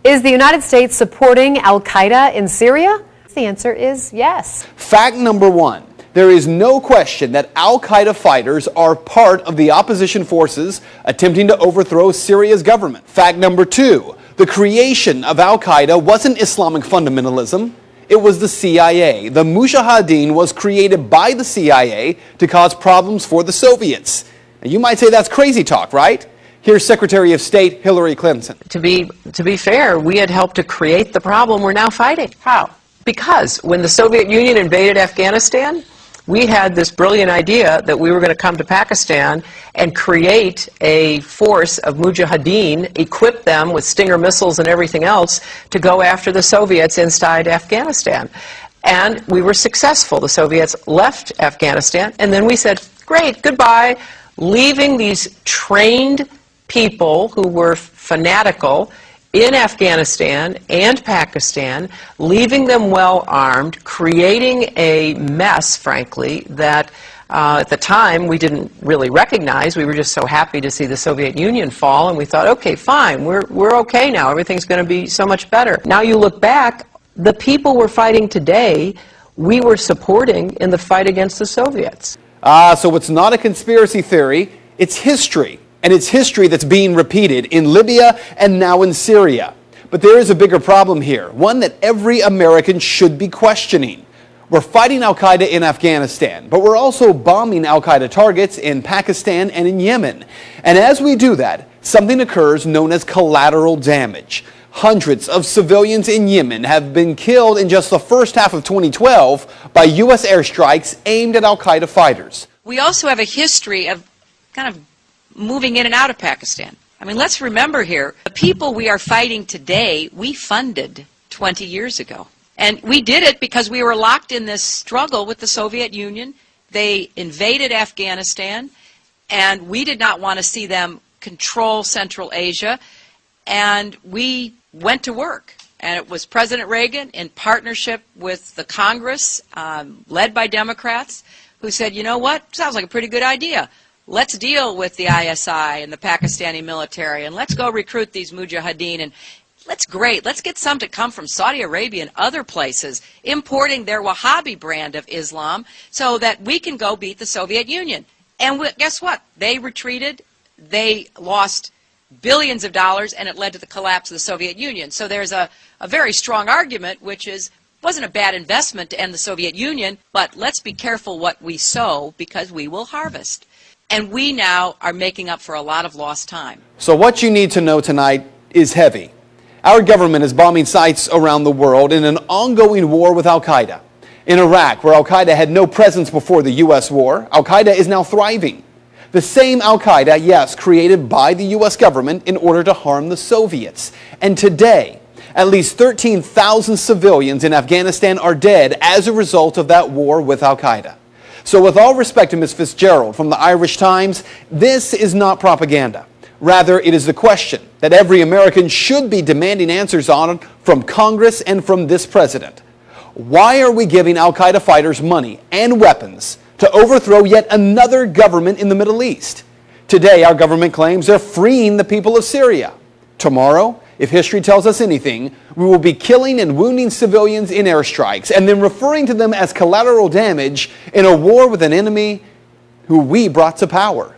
Is the United States supporting Al-Queda in Syria? The answer is yes. Fact number one, there is no question that Al-Queda fighters are part of the opposition forces attempting to overthrow Syria's government. Fact number two, the creation of Al-Queda wasn't Islamic fundamentalism. It was the CIA. The Mujahideen was created by the CIA to cause problems for the Soviets. And you might say that's crazy talk, right? Here's Secretary of State Hillary Clinton. To be fair, we had helped to create the problem we're now fighting. How? Because when the Soviet Union invaded Afghanistan, we had this brilliant idea that we were going to come to Pakistan and create a force of Mujahideen, equip them with Stinger missiles and everything else to go after the Soviets inside Afghanistan. And we were successful. The Soviets left Afghanistan, and then we said, great, goodbye, leaving these trained people who were fanatical in Afghanistan and Pakistan, leaving them well armed, creating a mess, frankly, that at the time we didn't really recognize. We were just so happy to see the Soviet Union fall, and we thought, okay, fine, we're okay now. Everything's going to be so much better. Now you look back, the people we're fighting today, we were supporting in the fight against the Soviets. So it's not a conspiracy theory, it's history. And it's history that's being repeated in Libya and now in Syria. But there is a bigger problem here, one that every American should be questioning. We're fighting Al-Qaeda in Afghanistan, but we're also bombing Al-Qaeda targets in Pakistan and in Yemen. And as we do that, something occurs known as collateral damage. Hundreds of civilians in Yemen have been killed in just the first half of 2012 by U.S. airstrikes aimed at Al-Qaeda fighters. We also have a history of kind of moving in and out of Pakistan. I mean, let's remember here, the people we are fighting today, we funded 20 years ago. And we did it because we were locked in this struggle with the Soviet Union. They invaded Afghanistan, and we did not want to see them control Central Asia. And we went to work. And it was President Reagan, in partnership with the Congress, led by Democrats, who said, you know what, sounds like a pretty good idea. Let's deal with the ISI and the Pakistani military, and let's go recruit these Mujahideen, and let's get some to come from Saudi Arabia and other places, importing their Wahhabi brand of Islam so that we can go beat the Soviet Union. And guess what? They retreated, they lost billions of dollars, and it led to the collapse of the Soviet Union. So there's a very strong argument, which is, it wasn't a bad investment to end the Soviet Union, but let's be careful what we sow, because we will harvest. And we now are making up for a lot of lost time. So what you need to know tonight is heavy. Our government is bombing sites around the world in an ongoing war with Al-Qaeda. In Iraq, where Al-Qaeda had no presence before the U.S. war, Al-Qaeda is now thriving. The same Al-Qaeda, yes, created by the U.S. government in order to harm the Soviets. And today, at least 13,000 civilians in Afghanistan are dead as a result of that war with Al-Qaeda. So with all respect to Ms. Fitzgerald from the Irish Times, this is not propaganda. Rather, it is the question that every American should be demanding answers on from Congress and from this president. Why are we giving Al-Qaeda fighters money and weapons to overthrow yet another government in the Middle East? Today, our government claims they're freeing the people of Syria. Tomorrow, if history tells us anything, we will be killing and wounding civilians in airstrikes and then referring to them as collateral damage in a war with an enemy who we brought to power.